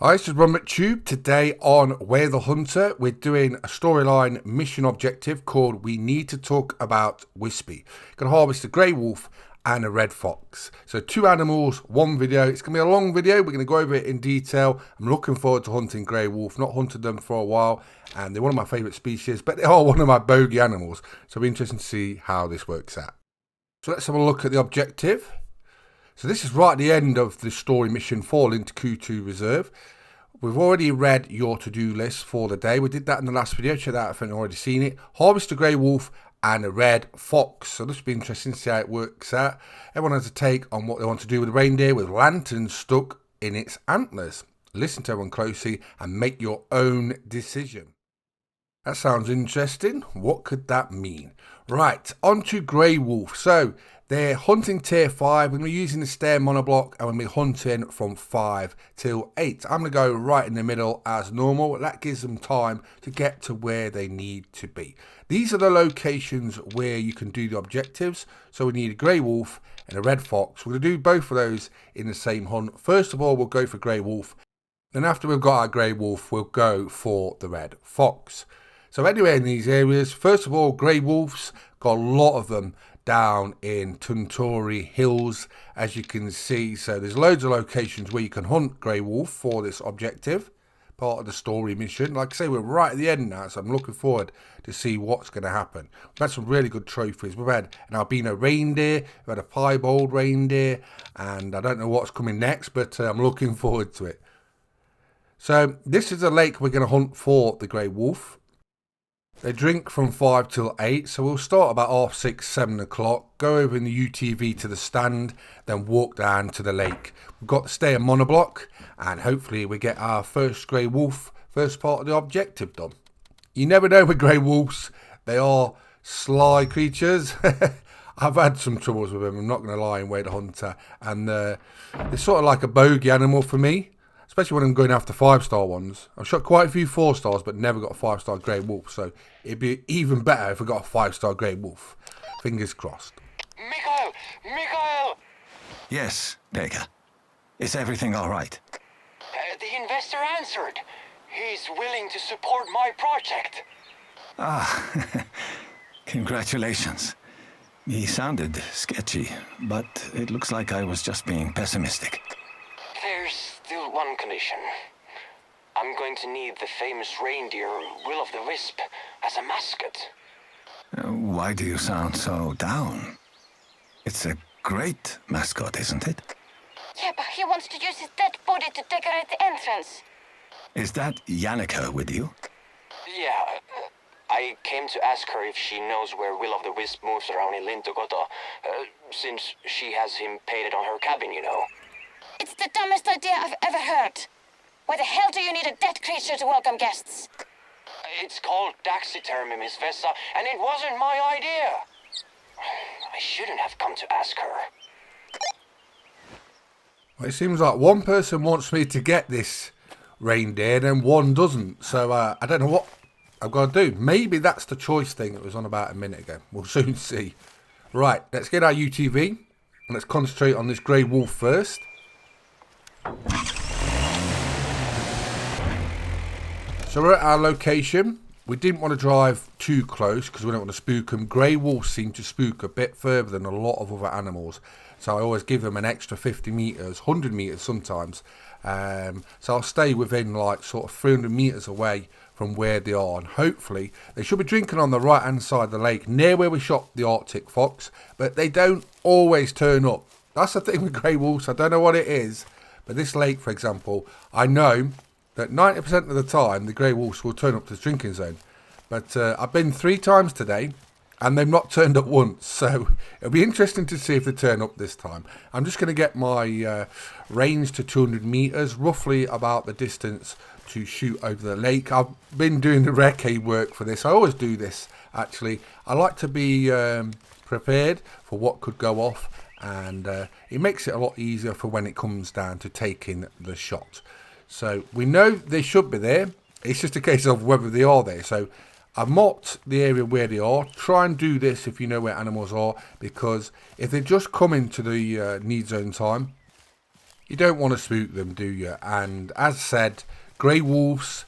Hi, this is Tube. Today on Way of the Hunter, we're doing a storyline mission objective called We Need to Talk About Wispy. Going to harvest a grey wolf and a red fox. So 2 animals, 1 video. It's going to be a long video. We're going to go over it in detail. I'm looking forward to hunting grey wolf. Not hunted them for a while, and they're one of my favourite species, but they are one of my bogey animals. So it'll be interesting to see how this works out. So let's have a look at the objective. So this is right at the end of the story mission for Lintukoto Reserve. We've already read your to-do list for the day. We did that in the last video. Check that out if you've already seen it. Harvest a grey wolf and a red fox. So this will be interesting to see how it works out. Everyone has a take on what they want to do with the reindeer with lanterns stuck in its antlers. Listen to everyone closely and make your own decision. That sounds interesting. What could that mean? Right, on to grey wolf. So they're hunting tier 5. We're going to be using the stair monoblock and we're going to be hunting from 5 till 8. I'm going to go right in the middle as normal. That gives them time to get to where they need to be. These are the locations where you can do the objectives. So we need a grey wolf and a red fox. We're going to do both of those in the same hunt. First of all, we'll go for grey wolf. Then after we've got our grey wolf, we'll go for the red fox. So anyway, in these areas, first of all, grey wolves, got a lot of them down in Tuntori Hills, as you can see. So there's loads of locations where you can hunt grey wolf for this objective, part of the story mission. Like I say, we're right at the end now, so I'm looking forward to see what's going to happen. We've had some really good trophies. We've had an albino reindeer, we've had a piebald reindeer, and I don't know what's coming next, but I'm looking forward to it. So this is a lake we're going to hunt for the grey wolf. They drink from 5 till 8, so we'll start about 6:30, 7 o'clock, go over in the UTV to the stand, then walk down to the lake. We've got to stay in monoblock, and hopefully we get our first grey wolf, first part of the objective done. You never know with grey wolves, they are sly creatures. I've had some troubles with them, I'm not going to lie, in Way of the Hunter, and they're sort of like a bogey animal for me. Especially when I'm going after 5-star ones. I've shot quite a few 4-stars, but never got a 5-star grey wolf. So it'd be even better if I got a 5-star grey wolf. Fingers crossed. Mikhail! Yes, Dega. Is everything all right? The investor answered. He's willing to support my project. Ah, congratulations. He sounded sketchy, but it looks like I was just being pessimistic. There's still one condition. I'm going to need the famous reindeer, Will of the Wisp, as a mascot. Why do you sound so down? It's a great mascot, isn't it? Yeah, but he wants to use his dead body to decorate the entrance. Is that Yannicka with you? Yeah, I came to ask her if she knows where Will of the Wisp moves around in lintukoto, since she has him painted on her cabin, you know. It's the dumbest idea I've ever heard. Why the hell do you need a dead creature to welcome guests? It's called taxidermy, Miss Vessa, and it wasn't my idea. I shouldn't have come to ask her. Well, it seems like one person wants me to get this reindeer and one doesn't. So I don't know what I've got to do. Maybe that's the choice thing that was on about a minute ago. We'll soon see. Right, let's get our UTV and let's concentrate on this grey wolf first. So we're at our location. We didn't want to drive too close because we don't want to spook them. Grey wolves seem to spook a bit further than a lot of other animals. So I always give them an extra 50 metres, 100 metres sometimes. So I'll stay within like sort of 300 metres away from where they are. And hopefully they should be drinking on the right hand side of the lake near where we shot the Arctic fox. But they don't always turn up. That's the thing with grey wolves. I don't know what it is. But this lake, for example, I know that 90% of the time the grey wolves will turn up to the drinking zone. But I've been 3 times today and they've not turned up once. So it'll be interesting to see if they turn up this time. I'm just going to get my range to 200 metres, roughly about the distance to shoot over the lake. I've been doing the recce work for this. I always do this, actually. I like to be prepared for what could go off. And it makes it a lot easier for when it comes down to taking the shot. So we know they should be there. It's just a case of whether they are there. So I've marked the area where they are. Try and do this if you know where animals are, because if they just come into the need zone time, You don't want to spook them, do you? And as said, grey wolves,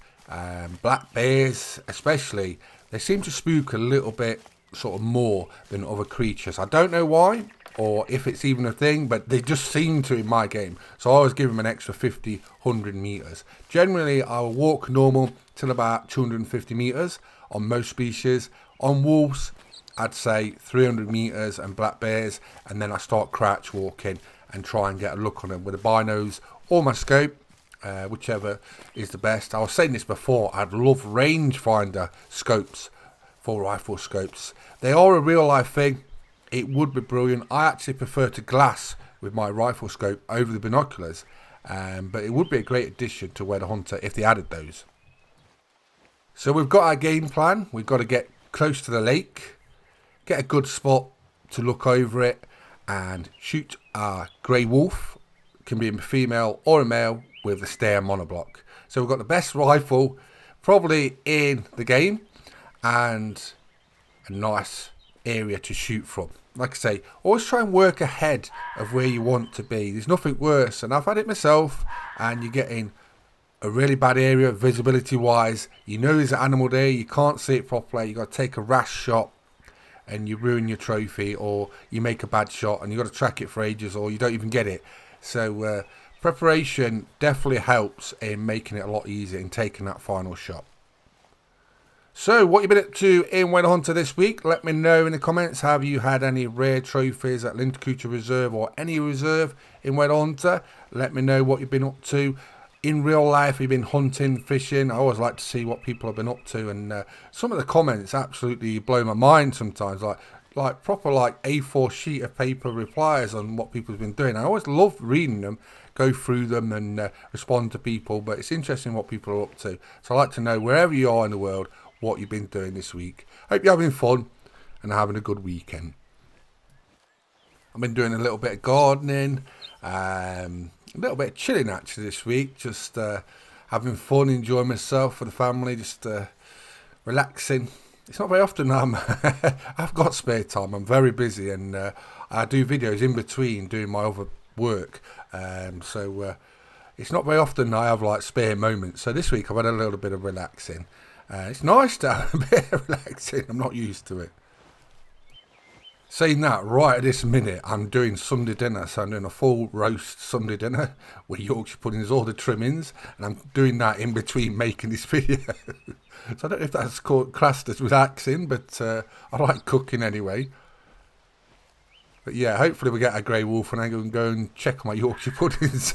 black bears especially, they seem to spook a little bit sort of more than other creatures. I don't know why, or if it's even a thing, but they just seem to in my game. So I always give them an extra 50, 100 meters. Generally, I'll walk normal till about 250 meters on most species. On wolves, I'd say 300 meters, and black bears, and then I start crouch walking and try and get a look on them with a binos or my scope, whichever is the best. I was saying this before, I'd love rangefinder scopes for rifle scopes. They are a real life thing. It would be brilliant. I actually prefer to glass with my rifle scope over the binoculars, but it would be a great addition to Where the Hunter if they added those. So we've got our game plan. We've got to get close to the lake, get a good spot to look over it, and shoot our grey wolf. Can be a female or a male with a stare monoblock. So we've got the best rifle probably in the game and a nice area to shoot from. Like I say, always try and work ahead of where you want to be. There's nothing worse, and I've had it myself, and you're getting a really bad area visibility wise. You know there's an animal there, you can't see it properly, you got to take a rash shot and you ruin your trophy, or you make a bad shot and you got to track it for ages, or you don't even get it. So preparation definitely helps in making it a lot easier in taking that final shot. So what you been up to in Where the Hunter this week? Let me know in the comments. Have you had any rare trophies at lintukoto Reserve or any reserve in Where the Hunter? Let me know what you've been up to. In real life, you've been hunting, fishing. I always like to see what people have been up to, and some of the comments absolutely blow my mind sometimes, like proper like A4 sheet of paper replies on what people have been doing. I always love reading them, go through them and respond to people, but it's interesting what people are up to. So I like to know, wherever you are in the world, what you've been doing this week. Hope you're having fun and having a good weekend. I've been doing a little bit of gardening, a little bit of chilling actually this week, just having fun, enjoying myself for the family, just relaxing. It's not very often I've got spare time. I'm very busy, and I do videos in between doing my other work, so it's not very often I have like spare moments. So this week I've had a little bit of relaxing. It's nice to have a bit of relaxing. I'm not used to it. Saying that, right at this minute, I'm doing Sunday dinner. So I'm doing a full roast Sunday dinner with Yorkshire puddings, all the trimmings. And I'm doing that in between making this video. So I don't know if that's classed as relaxing, but I like cooking anyway. But yeah, hopefully we get a grey wolf and I can go and check on my Yorkshire puddings.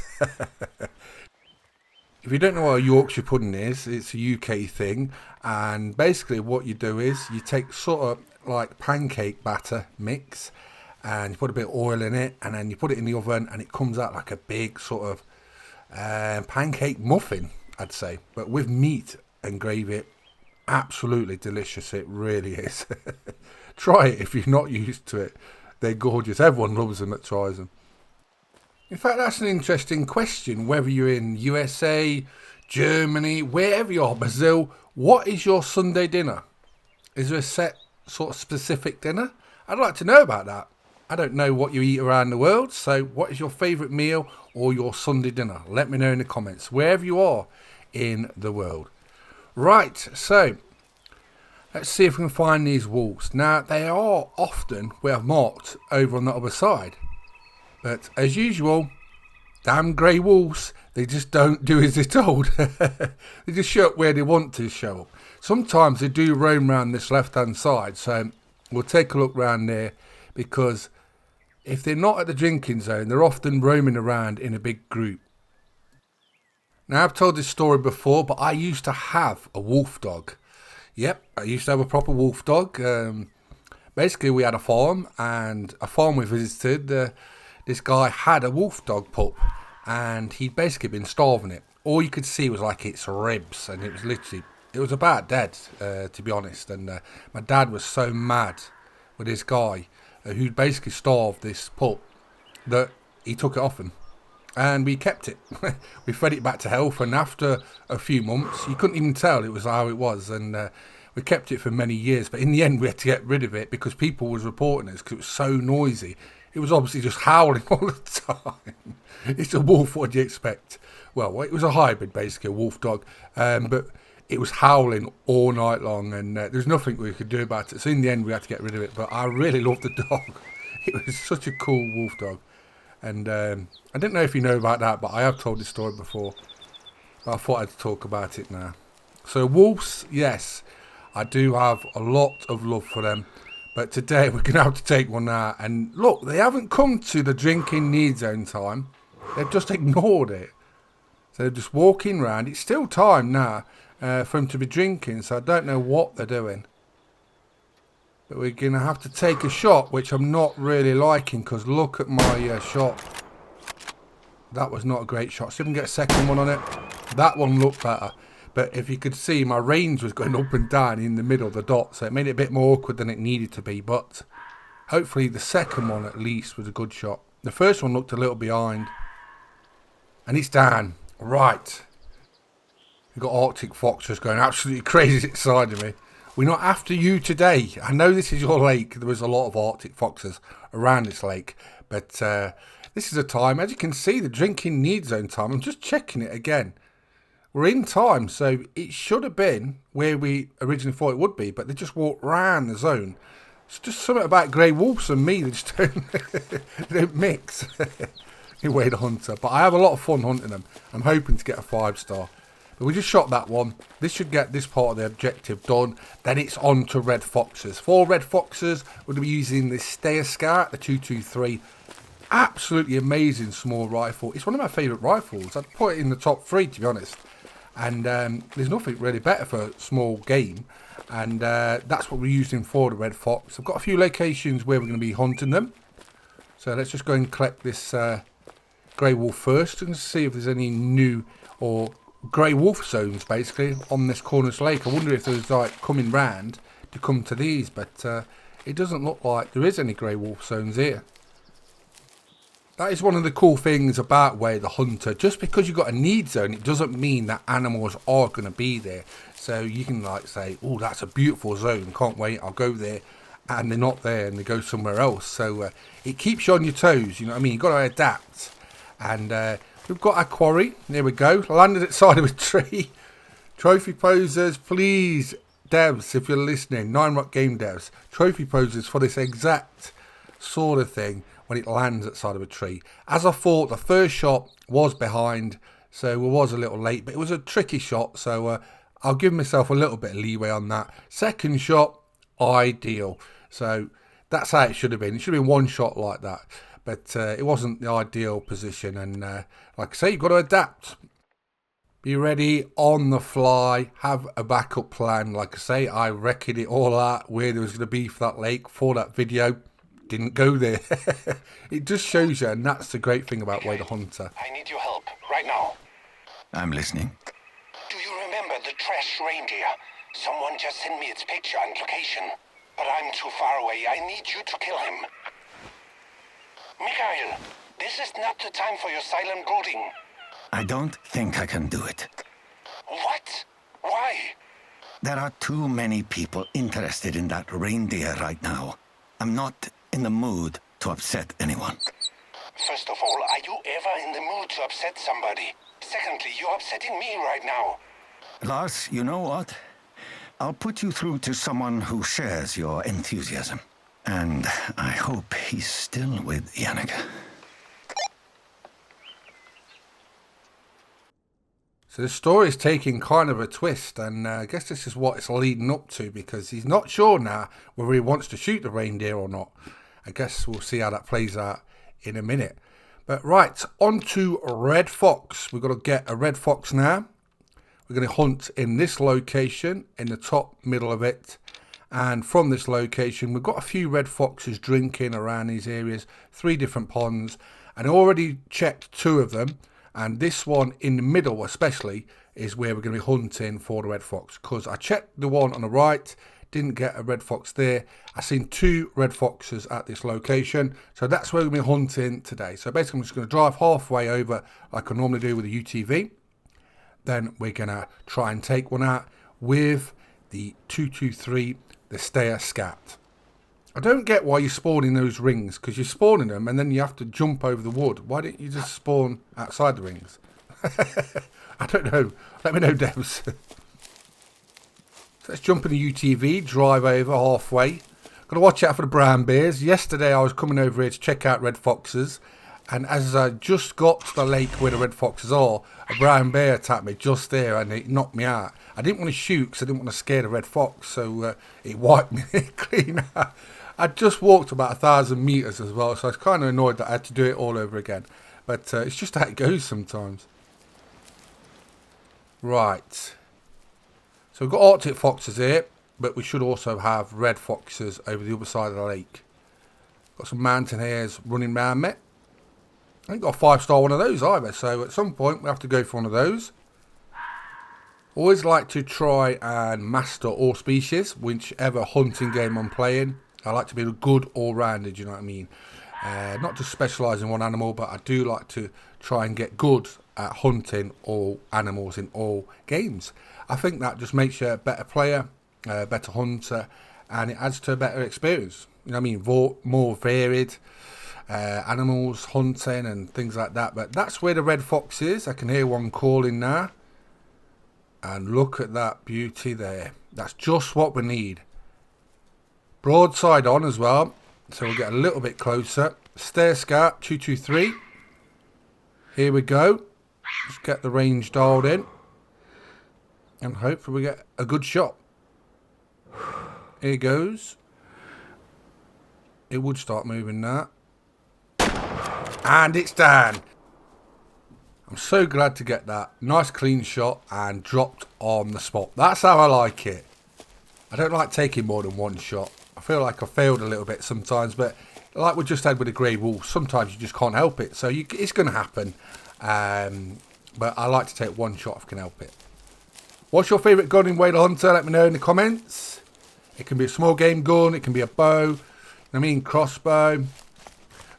If you don't know what a Yorkshire pudding is, it's a UK thing. And basically what you do is you take sort of like pancake batter mix and you put a bit of oil in it, and then you put it in the oven and it comes out like a big sort of pancake muffin, I'd say, but with meat and gravy. Absolutely delicious, it really is. Try it if you're not used to it. They're gorgeous. Everyone loves them that tries them. In fact, that's an interesting question. Whether you're in USA, Germany, wherever you are, Brazil, what is your Sunday dinner? Is there a set sort of specific dinner? I'd like to know about that. I don't know what you eat around the world, so what is your favourite meal or your Sunday dinner? Let me know in the comments, wherever you are in the world. Right, so let's see if we can find these wolves. Now, they are often, we have marked over on the other side. But as usual, damn grey wolves, they just don't do as they're told. They just show up where they want to show up. Sometimes they do roam around this left-hand side, so we'll take a look round there, because if they're not at the drinking zone, they're often roaming around in a big group. Now, I've told this story before, but I used to have a wolf dog. Yep, I used to have a proper wolf dog. Basically, we had a farm, and a farm we visited, this guy had a wolf dog pup, and he'd basically been starving it. All you could see was like its ribs, and it was literally, it was about dead, to be honest. And my dad was so mad with this guy who'd basically starved this pup that he took it off him, and we kept it. We fed it back to health, and after a few months, you couldn't even tell it was how it was, and we kept it for many years. But in the end, we had to get rid of it because people was reporting us because it was so noisy. It was obviously just howling all the time. It's a wolf, what do you expect? Well, it was a hybrid, basically, a wolf dog. But it was howling all night long, and there's nothing we could do about it. So in the end, we had to get rid of it. But I really loved the dog. It was such a cool wolf dog. And I didn't know if you know about that, but I have told this story before. But I thought I'd talk about it now. So wolves, yes, I do have a lot of love for them. But today we're going to have to take one now. And look, they haven't come to the drinking need zone time. They've just ignored it. So they're just walking around. It's still time now for them to be drinking. So I don't know what they're doing. But we're going to have to take a shot, which I'm not really liking. Because look at my shot. That was not a great shot. See if we can get a second one on it. That one looked better. But if you could see, my range was going up and down in the middle of the dot. So it made it a bit more awkward than it needed to be. But hopefully the second one at least was a good shot. The first one looked a little behind. And it's down. Right. We've got Arctic foxes going absolutely crazy inside of me. We're not after you today. I know this is your lake. There was a lot of Arctic foxes around this lake. But this is a time, as you can see, the drinking need zone time. I'm just checking it again. We're in time, so it should have been where we originally thought it would be, but they just walked round the zone. It's just something about grey wolves and me, they just don't mix. Anyway, the hunter. But I have a lot of fun hunting them. I'm hoping to get a 5-star. But we just shot that one. This should get this part of the objective done. Then it's on to red foxes. For red foxes, we're going to be using the Steyr Scout, the 223. Absolutely amazing small rifle. It's one of my favourite rifles. I'd put it in the top 3, to be honest. And there's nothing really better for a small game. And that's what we're using for the red fox. I've got a few locations where we're going to be hunting them. So let's just go and collect this grey wolf first and see if there's any new or grey wolf zones basically on this Corners Lake. I wonder if there's like coming round to come to these, but it doesn't look like there is any grey wolf zones here. That is one of the cool things about Way the Hunter. Just because you've got a need zone, it doesn't mean that animals are going to be there. So you can like say, oh, that's a beautiful zone, can't wait, I'll go there. And they're not there and they go somewhere else. So it keeps you on your toes, you know what I mean? You've got to adapt. And we've got our quarry. There we go. Landed at the side of a tree. Trophy posers, please, devs, if you're listening, 9 Rock Game devs, trophy posers for this exact sort of thing. When it lands at the side of a tree. As I thought, the first shot was behind, so we was a little late, but it was a tricky shot, so I'll give myself a little bit of leeway on that. Second shot, ideal. So that's how it should have been. It should have been one shot like that, but it wasn't the ideal position, and like I say, you've got to adapt. Be ready on the fly, have a backup plan. Like I say, I reckoned it all out where there was going to be for that lake for that video. Didn't go there. It just shows you, and that's the great thing about Way the Hunter. I need your help right now. I'm listening. Do you remember the trash reindeer? Someone just sent me its picture and location. But I'm too far away. I need you to kill him. Mikhail, this is not the time for your silent brooding. I don't think I can do it. What? Why? There are too many people interested in that reindeer right now. I'm not in the mood to upset anyone. First of all, are you ever in the mood to upset somebody? Secondly, you're upsetting me right now. Lars, you know what? I'll put you through to someone who shares your enthusiasm. And I hope he's still with Yannicka. So the story is taking kind of a twist, and I guess this is what it's leading up to, because he's not sure now whether he wants to shoot the reindeer or not. I guess we'll see how that plays out in a minute. But right, on to red fox. We've got to get a red fox now. We're going to hunt in this location, in the top middle of it. And from this location, we've got a few red foxes drinking around these areas, 3 different ponds. And I already checked 2 of them. And this one in the middle especially is where we're going to be hunting for the red fox. Because I checked the one on the right, didn't get a red fox there. I seen 2 red foxes at this location. So that's where we're going to be hunting today. So basically I'm just going to drive halfway over like I normally do with a UTV. Then we're going to try and take one out with the 223, the Steyr Scout. I don't get why you're spawning those rings, because you're spawning them and then you have to jump over the wood. Why don't you just spawn outside the rings? I don't know. Let me know, Debs. So let's jump in the UTV, drive over halfway. Got to watch out for the brown bears. Yesterday I was coming over here to check out red foxes, and as I just got to the lake where the red foxes are, a brown bear attacked me just there and it knocked me out. I didn't want to shoot because I didn't want to scare the red fox, so it wiped me clean out. I just walked about 1,000 meters as well, so I was kind of annoyed that I had to do it all over again. But it's just how it goes sometimes. Right. So we've got Arctic foxes here, but we should also have red foxes over the other side of the lake. Got some mountain hares running around me. I ain't got a 5-star one of those either, so at some point we'll have to go for one of those. Always like to try and master all species, whichever hunting game I'm playing. I like to be a good all-rounder, do you know what I mean? Not just specialise in one animal, but I do like to try and get good at hunting all animals in all games. I think that just makes you a better player, a better hunter, and it adds to a better experience. You know what I mean? More varied animals, hunting and things like that. But that's where the red fox is. I can hear one calling now. And look at that beauty there. That's just what we need. Broadside on as well. So we'll get a little bit closer. Stair scout 223. Here we go. Let's get the range dialed in. And hopefully we get a good shot. Here goes. It would start moving now. And it's down. I'm so glad to get that. Nice clean shot and dropped on the spot. That's how I like it. I don't like taking more than one shot. I feel like I failed a little bit sometimes, but like we just had with the grey wolf, sometimes you just can't help it. So it's going to happen. But I like to take one shot if I can help it. What's your favourite gun in Whale Hunter? Let me know in the comments. It can be a small game gun. It can be a bow. I mean crossbow.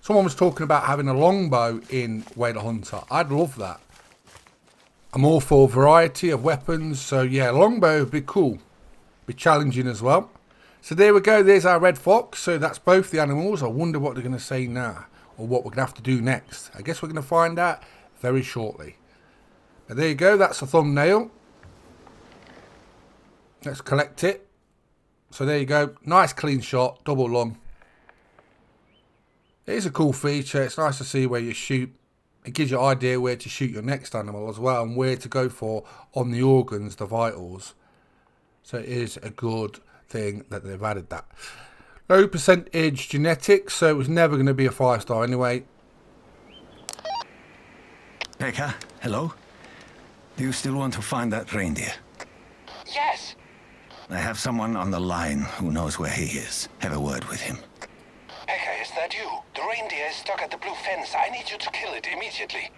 Someone was talking about having a longbow in Whale Hunter. I'd love that. I'm all for variety of weapons. So yeah, longbow would be cool. Be challenging as well. So there we go. There's our red fox. So that's both the animals. I wonder what they're going to say now. Or what we're going to have to do next. I guess we're going to find out very shortly. But there you go. That's the thumbnail. Let's collect it. So there you go. Nice clean shot. Double lung. It is a cool feature. It's nice to see where you shoot. It gives you an idea where to shoot your next animal as well. And where to go for on the organs, the vitals. So it is a good thing that they've added that. Low percentage genetics. So it was never going to be a 5-star anyway. Pekka, hello? Do you still want to find that reindeer? Yes. I have someone on the line who knows where he is. Have a word with him. Pekka, is that you? The reindeer is stuck at the blue fence. I need you to kill it immediately.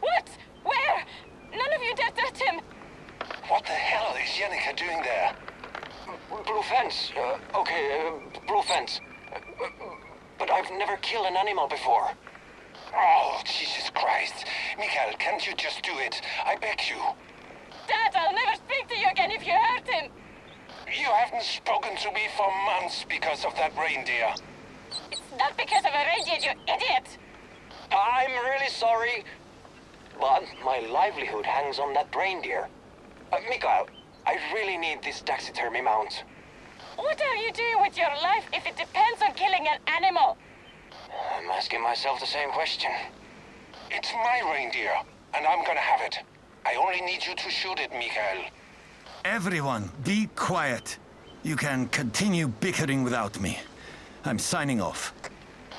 What? Where? None of you dare touch him. What the hell is Jennica doing there? Blue fence. Blue fence. But I've never killed an animal before. Oh, Jesus Christ. Mikael, can't you just do it? I beg you. Dad, I'll never speak to you again if you hurt him. You haven't spoken to me for months because of that reindeer. It's not because of a reindeer, you idiot. I'm really sorry. But my livelihood hangs on that reindeer. Mikael, I really need this taxidermy mount. What are you doing with your life if it depends on killing an animal? I'm asking myself the same question. It's my reindeer, and I'm gonna have it. I only need you to shoot it, Mikael. Everyone, be quiet. You can continue bickering without me. I'm signing off.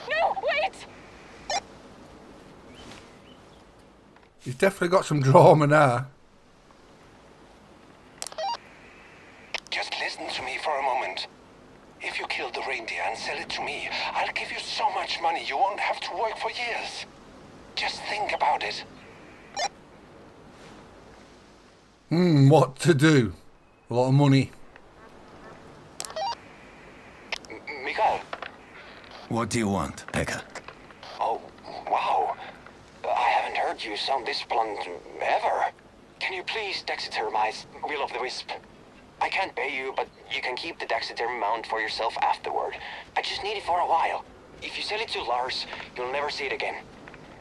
No, wait! He's definitely got some drama now. Just listen to me for a moment. If you kill the reindeer and sell it to me, I'll give you so much money you won't have to work for years. Just think about it. What to do? A lot of money. Mikael. What do you want, Pekka? Oh, wow. I haven't heard you sound this blunt ever. Can you please taxidermize Will of the Wisp? I can't pay you, but you can keep the taxidermy mount for yourself afterward. I just need it for a while. If you sell it to Lars, you'll never see it again.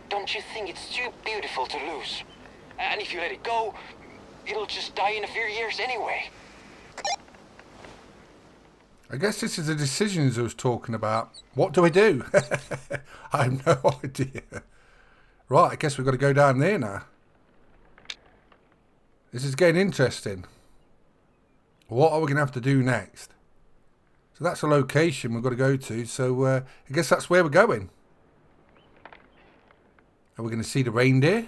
Don't you think it's too beautiful to lose? And if you let it go, it'll just die in a few years anyway. I guess this is the decisions I was talking about. What do we do? I have no idea. Right, I guess we've got to go down there now. This is getting interesting. What are we going to have to do next? So that's a location we've got to go to. So I guess that's where we're going. Are we going to see the reindeer?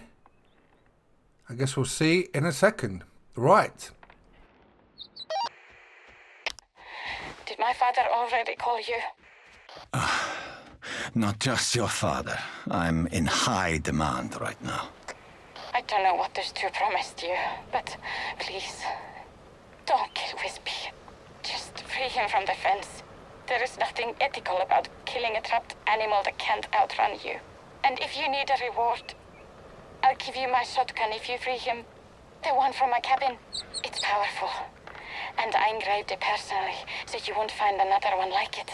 I guess we'll see in a second. Right. Did my father already call you? Not just your father. I'm in high demand right now. I don't know what those two promised you, but please, don't kill Wispy. Just free him from the fence. There is nothing ethical about killing a trapped animal that can't outrun you. And if you need a reward, I'll give you my shotgun if you free him. The one from my cabin. It's powerful. And I engraved it personally, so you won't find another one like it.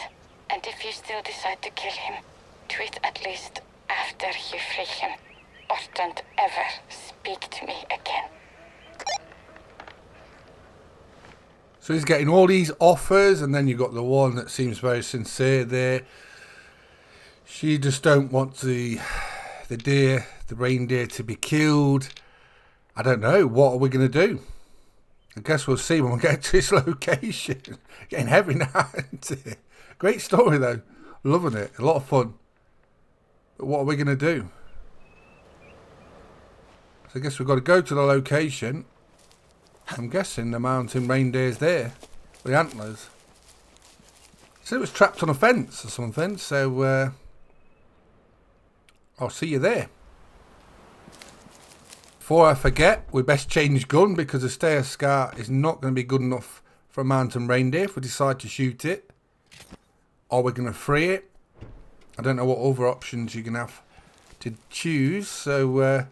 And if you still decide to kill him, do it at least after you free him. Or don't ever speak to me again. So he's getting all these offers, and then you've got the one that seems very sincere there. She just don't want the reindeer to be killed. I don't know. What are we going to do? I guess we'll see when we get to this location. Getting heavy now, isn't it? Great story, though. Loving it. A lot of fun. But what are we going to do? So I guess we've got to go to the location. I'm guessing the mountain reindeer's there. The antlers. So it was trapped on a fence or something. So I'll see you there. Before I forget, we best change gun because the Steyr Scar is not going to be good enough for a mountain reindeer if we decide to shoot it. Or we're going to free it. I don't know what other options you're going to have to choose. So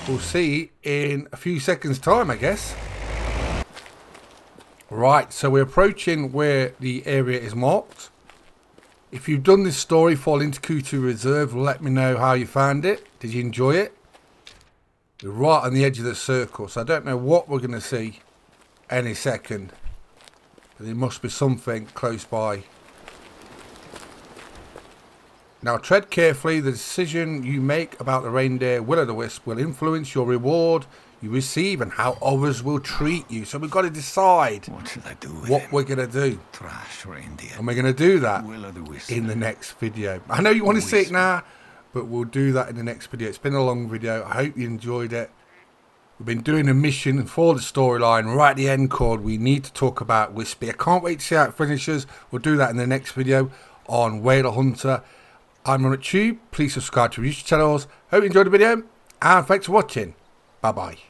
we'll see in a few seconds time, I guess. Right, so we're approaching where the area is marked. If you've done this story for Lintukoto Reserve, let me know how you found it. Did you enjoy it? We're right on the edge of the circle, so I don't know what we're going to see any second. But there must be something close by. Now tread carefully. The decision you make about the reindeer will-o'-the-wisp will influence your reward you receive and how others will treat you. So we've got to decide What should I do with what him? we're going to do. Trash reindeer. And we're going to do that Will-o'-the-wisp. in the next video. I know you want to see it now, but we'll do that in the next video. It's been a long video. I hope you enjoyed it. We've been doing a mission for the storyline right at the end called We Need to Talk About Wispy. I can't wait to see how it finishes. We'll do that in the next video on Whale Hunter. I'm on YouTube. Please subscribe to our YouTube channels. Hope you enjoyed the video, and thanks for watching. Bye bye.